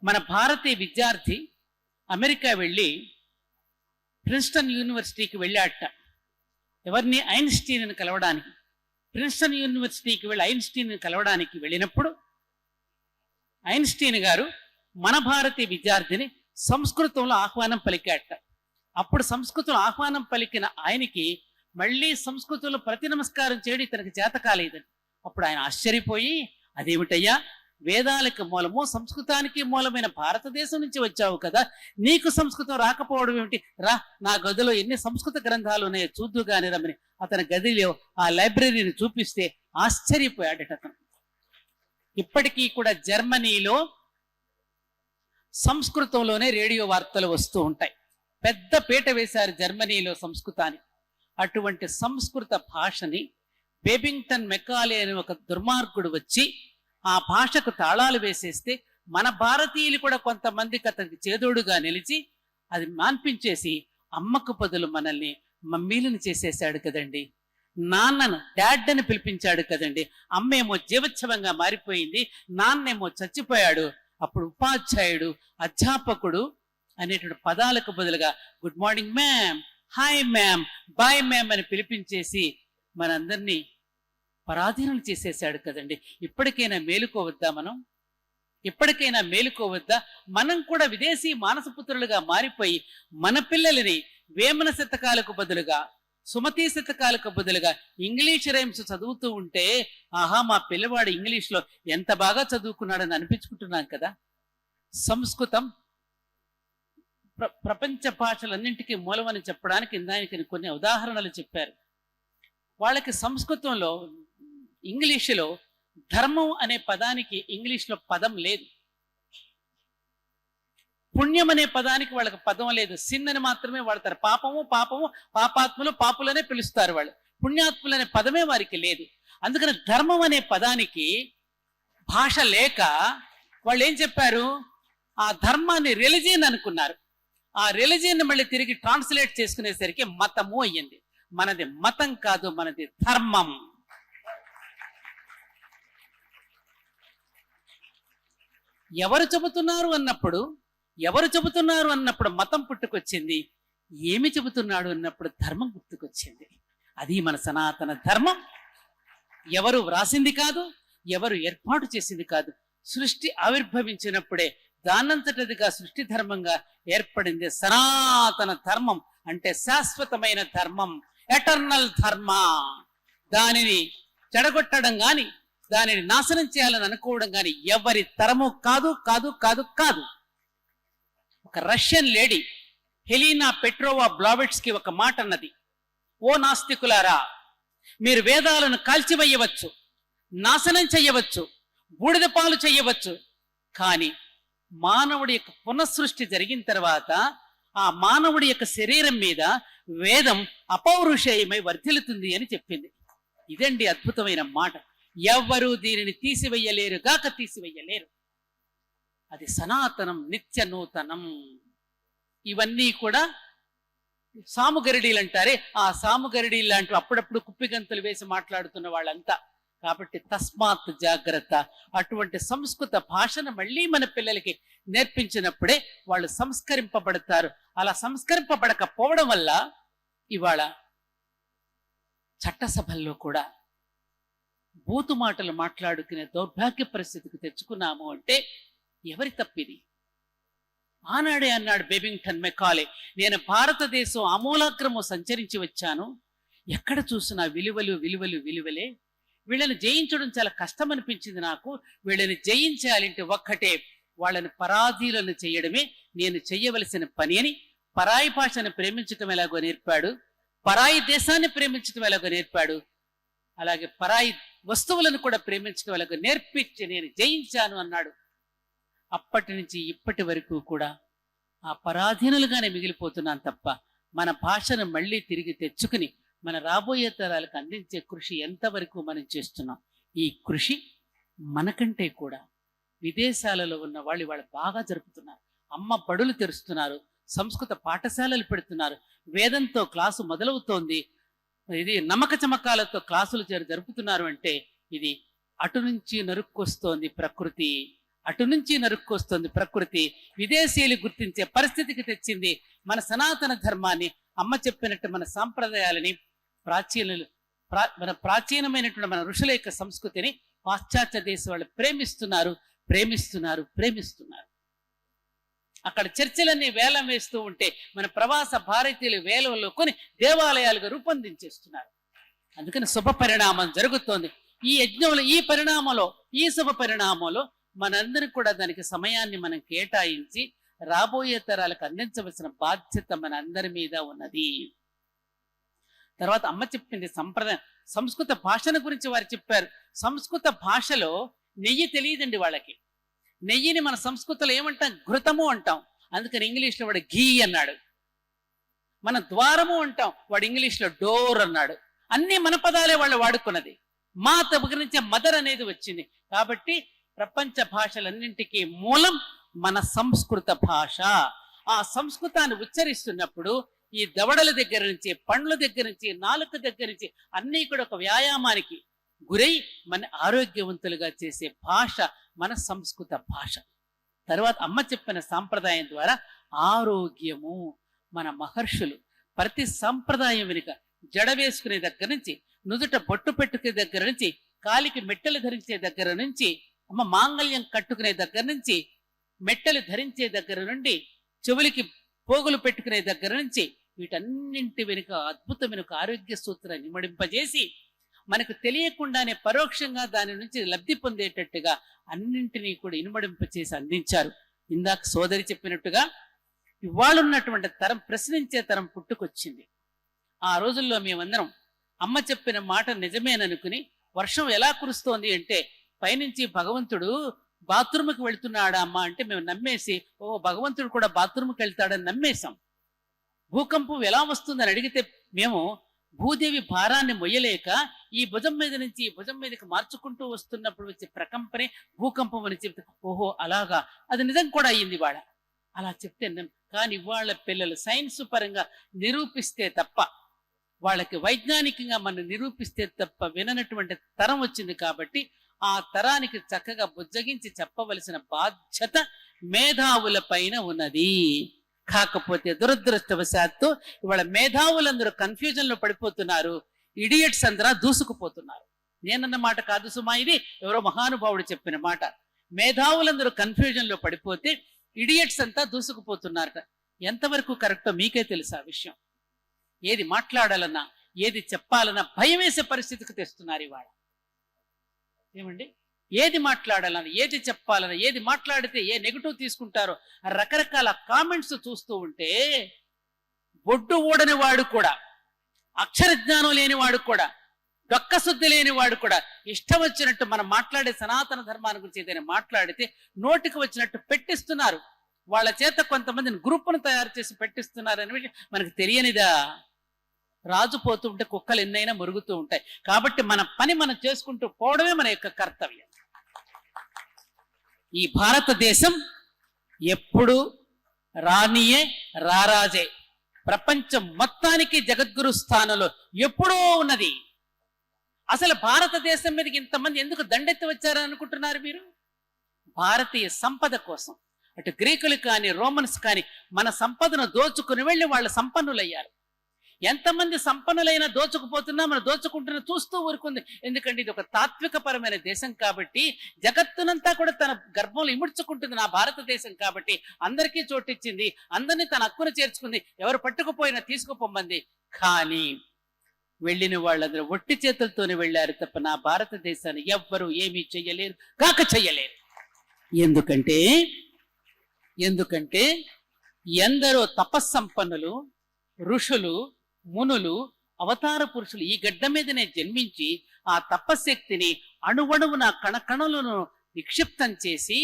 మన భారతీయ విద్యార్థి అమెరికా వెళ్ళి ప్రిన్స్టన్ యూనివర్సిటీకి వెళ్ళాట. ఎవరిని? ఐన్స్టీన్ని కలవడానికి. ప్రిన్స్టన్ యూనివర్సిటీకి వెళ్ళి ఐన్స్టీన్ని కలవడానికి వెళ్ళినప్పుడు ఐన్స్టీన్ గారు మన భారతీయ విద్యార్థిని సంస్కృతంలో ఆహ్వానం పలికాట. అప్పుడు సంస్కృతంలో ఆహ్వానం పలికిన ఆయనకి మళ్ళీ సంస్కృతంలో ప్రతి నమస్కారం చేయడం ఇతనికి చేత కాలేదని. అప్పుడు ఆయన ఆశ్చర్యపోయి, అదేమిటయ్యా, వేదాలకు మూలము సంస్కృతానికి మూలమైన భారతదేశం నుంచి వచ్చావు కదా, నీకు సంస్కృతం రాకపోవడం ఏమిటి? రా, నా గదిలో ఎన్ని సంస్కృత గ్రంథాలు ఉన్నాయో చూద్దు గాని రమ్మని అతని గదిలో ఆ లైబ్రరీని చూపిస్తే ఆశ్చర్యపోయాడట అతను. ఇప్పటికీ కూడా జర్మనీలో సంస్కృతంలోనే రేడియో వార్తలు వస్తూ ఉంటాయి. పెద్ద పీట వేశారు జర్మనీలో సంస్కృతాన్ని. అటువంటి సంస్కృత భాషని బేబింగ్టన్ మెకాలే అనే ఒక దుర్మార్గుడు వచ్చి ఆ భాషకు తాళాలు వేసేస్తే మన భారతీయులు కూడా కొంతమందికి అతనికి చేదోడుగా నిలిచి అది మాన్పించేసి అమ్మకు బదులు మనల్ని మమ్మీలను చేసేసాడు కదండి. నాన్నను డాడ్ అని పిలిపించాడు కదండి. అమ్మేమో జీవోత్సవంగా మారిపోయింది, నాన్నేమో చచ్చిపోయాడు. అప్పుడు ఉపాధ్యాయుడు, అధ్యాపకుడు అనేటువంటి పదాలకు బదులుగా good morning ma'am, hi ma'am, bye ma'am అని పిలిపించేసి మనందరినీ పరాధీనం చేసేసాడు కదండి. ఇప్పటికైనా మేలుకోవద్దా మనం? ఇప్పటికైనా మేలుకోవద్దా? మనం కూడా విదేశీ మానసపుత్రులుగా మారిపోయి మన పిల్లలని వేమన శతకాలకు బదులుగా, సుమతి శతకాలకు బదులుగా ఇంగ్లీష్ రైమ్స్ చదువుతూ ఉంటే, ఆహా, మా పిల్లవాడు ఇంగ్లీష్లో ఎంత బాగా చదువుకున్నాడని అనిపించుకుంటున్నాం కదా. సంస్కృతం ప్రపంచ భాషలన్నింటికీ మూలమని చెప్పడానికి ఇందానికి కొన్ని ఉదాహరణలు చెప్పారు. వాళ్ళకి సంస్కృతంలో, ఇంగ్లీషులో ధర్మం అనే పదానికి ఇంగ్లీష్లో పదం లేదు. పుణ్యం అనే పదానికి వాళ్ళకి పదం లేదు. సిన్ అని మాత్రమే వాడతారు. పాపము పాపము, పాపాత్ములు పాపులనే పిలుస్తారు వాళ్ళు. పుణ్యాత్ములు అనే పదమే వారికి లేదు. అందుకని ధర్మం అనే పదానికి భాష లేక వాళ్ళు ఏం చెప్పారు? ఆ ధర్మాన్ని రిలిజియన్ అనుకున్నారు. ఆ రిలిజియన్ మళ్ళీ తిరిగి ట్రాన్స్లేట్ చేసుకునేసరికి మతము అయ్యింది. మనది మతం కాదు, మనది ధర్మం. ఎవరు చెబుతున్నారు అన్నప్పుడు మతం పుట్టుకొచ్చింది. ఏమి చెబుతున్నాడు అన్నప్పుడు ధర్మం గుర్తుకొచ్చింది. అది మన సనాతన ధర్మం. ఎవరు వ్రాసింది కాదు, ఎవరు ఏర్పాటు చేసింది కాదు. సృష్టి ఆవిర్భవించినప్పుడే దానంతటిదిగా సృష్టి ధర్మంగా ఏర్పడింది సనాతన ధర్మం. అంటే శాశ్వతమైన ధర్మం, ఎటర్నల్ ధర్మ. దానిని చెడగొట్టడం గాని, దానిని నాశనం చేయాలని అనుకోవడం గాని ఎవరి తరము కాదు కాదు కాదు కాదు. ఒక రష్యన్ లేడీ హెలీనా పెట్రోవా బ్లావెట్స్కి ఒక మాట అన్నది, ఓ నాస్తికులారా, మీరు వేదాలను కాల్చివేయవచ్చు, నాశనం చెయ్యవచ్చు, బూడిద పాలు చెయ్యవచ్చు, కానీ మానవుడి యొక్క పునఃసృష్టి జరిగిన తర్వాత ఆ మానవుడి యొక్క శరీరం మీద వేదం అపౌరుషేయమై వర్ధిల్లుతుంది అని చెప్పింది. ఇదండి అద్భుతమైన మాట. ఎవ్వరూ దీనిని తీసివేయలేరు గాక తీసివేయలేరు. అది సనాతనం, నిత్య నూతనం. ఇవన్నీ కూడా సాముగరిడీలు అంటారే, ఆ సాముగరిడీలు లాంటి అప్పుడప్పుడు కుప్పిగంతులు వేసి మాట్లాడుతున్న వాళ్ళంతా. కాబట్టి తస్మాత్ జాగ్రత్త. అటువంటి సంస్కృత భాషను మళ్ళీ మన పిల్లలకి నేర్పించినప్పుడే వాళ్ళు సంస్కరింపబడతారు. అలా సంస్కరింపబడకపోవడం వల్ల ఇవాళ చట్టసభల్లో కూడా బూతు మాటలు మాట్లాడుకునే దౌర్భాగ్య పరిస్థితికి తెచ్చుకున్నాము అంటే ఎవరి తప్పిది? ఆనాడే అన్నాడు బేబింగ్టన్ మెకాలే, నేను భారతదేశం ఆమూలాగ్రము సంచరించి వచ్చాను, ఎక్కడ చూసినా విలువలు విలువలు విలువలే. వీళ్ళని జయించడం చాలా కష్టం అనిపించింది నాకు. వీళ్ళని జయించాలంటే ఒక్కటే, వాళ్ళని పరాధీలను చేయడమే నేను చెయ్యవలసిన పని అని పరాయి భాషను ప్రేమించడం ఎలాగో నేర్పాడు, పరాయి దేశాన్ని ప్రేమించడం ఎలాగో నేర్పాడు, అలాగే పరాయి వస్తువులను కూడా ప్రేమించడం ఎలాగో నేర్పించి నేను జయించాను అన్నాడు. అప్పటి నుంచి ఇప్పటి వరకు కూడా ఆ పరాధీనులుగానే మిగిలిపోతున్నాను తప్ప మన భాషను మళ్ళీ తిరిగి తెచ్చుకుని మన రాబోయే తరాలకు అందించే కృషి ఎంతవరకు మనం చేస్తున్నాం. ఈ కృషి మనకంటే కూడా విదేశాలలో ఉన్న వాళ్ళు బాగా జరుపుతున్నారు. అమ్మ బడులు తెరుస్తున్నారు, సంస్కృత పాఠశాలలు పెడుతున్నారు, వేదంతో క్లాసు మొదలవుతోంది, ఇది నమ్మక చమకాలతో క్లాసులు జరుపుతున్నారు. అంటే ఇది అటు నుంచి నరుక్కొస్తోంది ప్రకృతి. అటు నుంచి నరుక్కొస్తుంది ప్రకృతి. విదేశీయులు గుర్తించే పరిస్థితికి తెచ్చింది మన సనాతన ధర్మాన్ని. అమ్మ చెప్పినట్టు మన సాంప్రదాయాలని, మన ప్రాచీనమైనటువంటి మన ఋషుల యొక్క సంస్కృతిని పాశ్చాత్య దేశం వాళ్ళు ప్రేమిస్తున్నారు. అక్కడ చర్చలన్నీ వేలం వేస్తూ ఉంటే మన ప్రవాస భారతీయులు వేలంలో కొని దేవాలయాలుగా రూపొందించేస్తున్నారు. అందుకని శుభ పరిణామం జరుగుతోంది ఈ యజ్ఞంలో, ఈ పరిణామంలో, ఈ శుభ పరిణామంలో మనందరం కూడా దానికి సమయాన్ని మనం కేటాయించి రాబోయే తరాలకు అందించవలసిన బాధ్యత మన అందరి మీద ఉన్నది. తర్వాత అమ్మ చెప్పింది సంప్రదాయం, సంస్కృత భాషను గురించి వారు చెప్పారు. సంస్కృత భాషలో నెయ్యి తెలియదండి వాళ్ళకి. నెయ్యిని మన సంస్కృతంలో ఏమంటాం? ఘృతము అంటాం. అందుకని ఇంగ్లీష్లో వాడు ఘీ అన్నాడు. మన ద్వారము అంటాం, వాడు ఇంగ్లీష్లో డోర్ అన్నాడు. అన్ని మన పదాలే వాళ్ళు వాడుకున్నది. మా దగ్గర నుంచే మదర్ అనేది వచ్చింది. కాబట్టి ప్రపంచ భాషలన్నింటికీ మూలం మన సంస్కృత భాష. ఆ సంస్కృతాన్ని ఉచ్చరిస్తున్నప్పుడు ఈ దవడల దగ్గర నుంచి, పండ్ల దగ్గర నుంచి, నాలుక దగ్గర నుంచి అన్నీ కూడా ఒక వ్యాయామానికి గురై మన ఆరోగ్యవంతులుగా చేసే భాష మన సంస్కృత భాష. తర్వాత అమ్మ చెప్పిన సాంప్రదాయం ద్వారా ఆరోగ్యము. మన మహర్షులు ప్రతి సంప్రదాయం వెనుక జడ వేసుకునే దగ్గర నుంచి, నుదుట బొట్టు పెట్టుకునే దగ్గర నుంచి, కాలికి మెట్టెలు ధరించే దగ్గర నుంచి, అమ్మ మాంగళ్యం కట్టుకునే దగ్గర నుంచి, మెట్టెలు ధరించే దగ్గర నుండి, చెవులకి పోగులు పెట్టుకునే దగ్గర నుంచి, వీటన్నింటి వెనుక అద్భుతమైన ఒక ఆరోగ్య సూత్రాన్ని ఇమడింపజేసి మనకు తెలియకుండానే పరోక్షంగా దాని నుంచి లబ్ధి పొందేటట్టుగా అన్నింటినీ కూడా ఇనుమడింపచేసి అందించారు. ఇందాక సోదరి చెప్పినట్టుగా ఇవాళ ఉన్నటువంటి తరం, ప్రశ్నించే తరం పుట్టుకొచ్చింది. ఆ రోజుల్లో మేమందరం అమ్మ చెప్పిన మాట నిజమేననుకుని, వర్షం ఎలా కురుస్తోంది అంటే పైనుంచి భగవంతుడు బాత్రూమ్కి వెళ్తున్నాడా అమ్మ అంటే మేము నమ్మేసి, ఓ భగవంతుడు కూడా బాత్రూమ్కి వెళ్తాడని నమ్మేశాం. భూకంపం ఎలా వస్తుందని అడిగితే మేము భూదేవి భారాన్ని మొయ్యలేక ఈ భుజం మీద నుంచి ఈ భుజం మీదకి మార్చుకుంటూ వస్తున్నప్పుడు వచ్చే ప్రకంపనే భూకంపం అని చెప్తే, ఓహో అలాగా, అది నిజం కూడా అయ్యింది వాళ్ళ. అలా చెప్తే కానీ వాళ్ళ పిల్లలు సైన్స్ పరంగా నిరూపిస్తే తప్ప, వాళ్ళకి వైజ్ఞానికంగా మనం నిరూపిస్తే తప్ప విననటువంటి తరం వచ్చింది. కాబట్టి ఆ తరానికి చక్కగా బుజ్జగించి చెప్పవలసిన బాధ్యత మేధావుల పైన ఉన్నది. కాకపోతే దురదృష్టవశాత్తు ఇవాళ మేధావులందరూ కన్ఫ్యూజన్ లో పడిపోతున్నారు, ఇడియట్స్ అందరూ దూసుకుపోతున్నారు. నేనన్న మాట కాదు సుమా, ఇది ఎవరో మహానుభావుడు చెప్పిన మాట. మేధావులందరూ కన్ఫ్యూజన్ లో పడిపోతే ఇడియట్స్ అంతా దూసుకుపోతున్నారట. ఎంతవరకు కరెక్టో మీకే తెలుసా విషయం. ఏది మాట్లాడాలన్నా, ఏది చెప్పాలన్నా భయం వేసే పరిస్థితికి తెస్తున్నారు ఇవాళ. ఏమండి, ఏది మాట్లాడాలన్నా, ఏది చెప్పాలన్నా, ఏది మాట్లాడితే ఏ నెగిటివ్ తీసుకుంటారో రకరకాల కామెంట్స్ చూస్తూ ఉంటే, బొడ్డు ఊడని వాడు కూడా, అక్షర జ్ఞానం లేని వాడు కూడా, డొక్కశుద్ధి లేని వాడు కూడా ఇష్టం వచ్చినట్టు మనం మాట్లాడే సనాతన ధర్మాన్ని గురించి ఏదైనా మాట్లాడితే నోటికి వచ్చినట్టు పెట్టిస్తున్నారు. వాళ్ళ చేత కొంతమందిని గ్రూపును తయారు చేసి పెట్టిస్తున్నారు అనే విషయం మనకు తెలియనిదా? రాజు పోతూ ఉంటే కుక్కలు ఎన్నైనా మురుగుతూ ఉంటాయి. కాబట్టి మన పని మనం చేసుకుంటూ పోవడమే మన యొక్క కర్తవ్యం. ఈ భారతదేశం ఎప్పుడు రానియే, రారాజే. ప్రపంచం మొత్తానికి జగద్గురు స్థానంలో ఎప్పుడూ ఉన్నది. అసలు భారతదేశం మీదకి ఇంతమంది ఎందుకు దండెత్తి వచ్చారని అనుకుంటున్నారు మీరు? భారతీయ సంపద కోసం. అటు గ్రీకులు కానీ రోమన్స్ కానీ మన సంపదను దోచుకుని వెళ్ళి వాళ్ళ సంపన్నులయ్యారు. ఎంతమంది సంపన్నులైనా దోచుకుపోతున్నా మనం దోచుకుంటున్నా చూస్తూ ఊరుకుంది. ఎందుకంటే ఇది ఒక తాత్వికపరమైన దేశం కాబట్టి, జగత్తునంతా కూడా తన గర్భంలో ఇముడ్చుకుంటుంది నా భారతదేశం కాబట్టి, అందరికీ చోటిచ్చింది, అందరినీ తన హక్కును చేర్చుకుంది, ఎవరు పట్టుకుపోయినా తీసుకుపోమంది. కానీ వెళ్ళిన వాళ్ళందరూ ఒట్టి చేతులతోనే వెళ్ళారు తప్ప నా భారతదేశాన్ని ఎవ్వరూ ఏమీ చెయ్యలేరు, కాక చెయ్యలేరు. ఎందుకంటే ఎందరో తపస్సంపన్నులు, ఋషులు, మునులు, అవతార పురుషులు ఈ గడ్డ మీదనే జన్మించి ఆ తపశక్తిని అణువణువున కణకణులను నిక్షిప్తం చేసి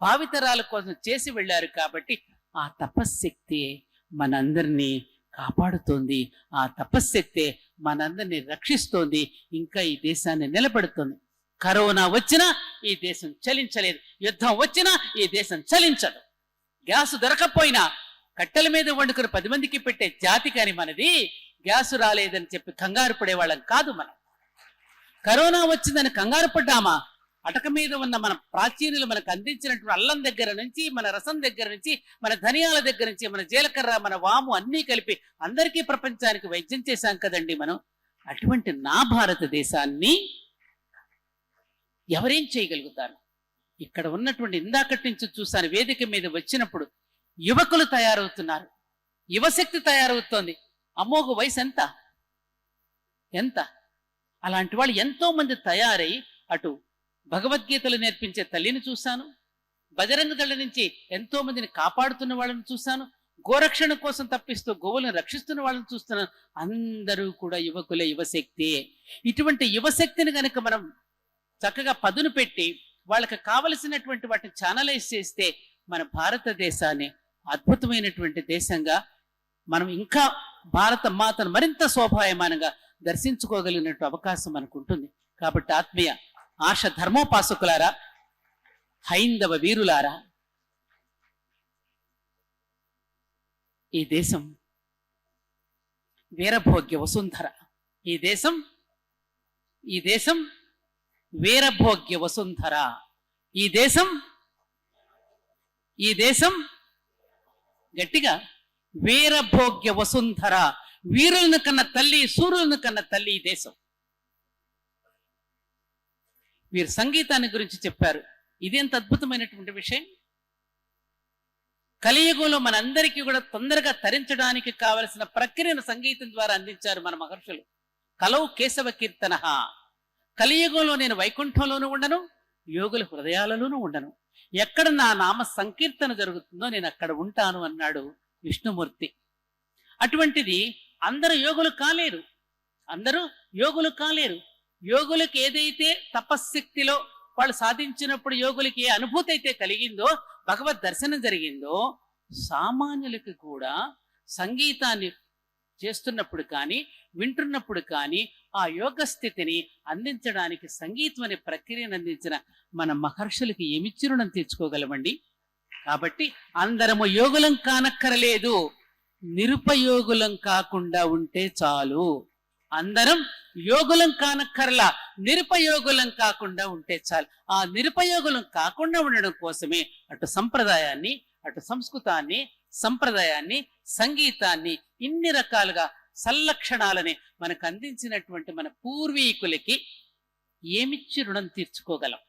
భావితరాల కోసం చేసి వెళ్ళారు. కాబట్టి ఆ తపశక్తి మనందరినీ కాపాడుతోంది, ఆ తపశక్తి మనందరినీ రక్షిస్తోంది, ఇంకా ఈ దేశాన్ని నిలబెడుతుంది. కరోనా వచ్చినా ఈ దేశం చలించలేదు, యుద్ధం వచ్చినా ఈ దేశం చలించదు. గ్యాసు దొరకపోయినా కట్టెల మీద వండుకుని 10 మందికి పెట్టే జాతి కాని మనది. గ్యాసు రాలేదని చెప్పి కంగారు పడేవాళ్ళం కాదు మనం. కరోనా వచ్చిందని కంగారు పడ్డామా? అటక మీద ఉన్న మన ప్రాచీనులు మనకు అందించినటువంటి అల్లం దగ్గర నుంచి, మన రసం దగ్గర నుంచి, మన ధనియాల దగ్గర నుంచి, మన జీలకర్ర, మన వాము అన్నీ కలిపి అందరికీ ప్రపంచానికి వైద్యం చేశాం కదండి మనం. అటువంటి నా భారతదేశాన్ని ఎవరేం చేయగలుగుతారు? ఇక్కడ ఉన్నటువంటి ఇందాకటి నుంచి చూసాను, వేదిక మీద వచ్చినప్పుడు యువకులు తయారవుతున్నారు, యువశక్తి తయారవుతోంది. అమ్మోగ వయసు ఎంత అలాంటి వాళ్ళు ఎంతో మంది తయారై అటు భగవద్గీతలు నేర్పించే తల్లిని చూశాను, బజరంగ దళ నుంచి ఎంతో మందిని కాపాడుతున్న వాళ్ళని చూశాను, గోరక్షణ కోసం తప్పిస్తూ గోవులను రక్షిస్తున్న వాళ్ళని చూస్తున్నాను. అందరూ కూడా యువకులే, యువశక్తి. ఇటువంటి యువశక్తిని కనుక మనం చక్కగా పదును పెట్టి వాళ్ళకి కావలసినటువంటి వాటిని ఛానలైజ్ చేస్తే మన భారతదేశాన్ని అద్భుతమైనటువంటి దేశంగా మనం ఇంకా భారత మాతను మరింత శోభాయమానంగా దర్శించుకోగలిగినట్టు అవకాశం మనకు ఉంటుంది. కాబట్టి ఆత్మీయ ఆశ ధర్మోపాసకులారా, హైందవ వీరులారా, ఈ దేశం వీరభోగ్య వసుంధర. ఈ దేశం వీరభోగ్య వసుంధర. ఈ దేశం గట్టిగా వీరభోగ్య వసుంధర. వీరులను కన్న తల్లి, సూర్యులను కన్న తల్లి ఈ దేశం. వీరు సంగీతాన్ని గురించి చెప్పారు. ఇదెంత అద్భుతమైనటువంటి విషయం. కలియుగంలో మనందరికీ కూడా తొందరగా తరించడానికి కావలసిన ప్రక్రియను సంగీతం ద్వారా అందించారు మన మహర్షులు. కలౌ కేశవ కీర్తన. కలియుగంలో నేను వైకుంఠంలోనూ ఉండను, యోగుల హృదయాలలోనూ ఉండను. ఎక్కడ నా నామ సంకీర్తన జరుగుతుందో నేను అక్కడ ఉంటాను అన్నాడు విష్ణుమూర్తి. అటువంటిది అందరూ యోగులు కాలేరు. యోగులకు ఏదైతే తపశ్శక్తిలో వాళ్ళు సాధించినప్పుడు యోగులకి ఏ అనుభూతి అయితే కలిగిందో, భగవద్ దర్శనం జరిగిందో, సామాన్యులకు కూడా సంగీతాన్ని చేస్తున్నప్పుడు కానీ వింటున్నప్పుడు కానీ ఆ యోగ స్థితిని అందించడానికి సంగీతం అనే ప్రక్రియను అందించిన మన మహర్షులకి ఏమిచ్చి రుణం తీర్చుకోగలమండి? కాబట్టి అందరము యోగులం కానక్కరలేదు, నిరుపయోగులం కాకుండా ఉంటే చాలు. అందరం యోగులం కానక్కర్లా, నిరుపయోగులం కాకుండా ఉంటే చాలు. ఆ నిరుపయోగులం కాకుండా ఉండడం కోసమే అటు సంప్రదాయాన్ని, అటు సంప్రదాయాన్ని, సంగీతాన్ని, ఇన్ని రకాలుగా సల్లక్షణాలని మనకు అందించినటువంటి మన పూర్వీకులకి ఏమిచ్చి రుణం తీర్చుకోగలం?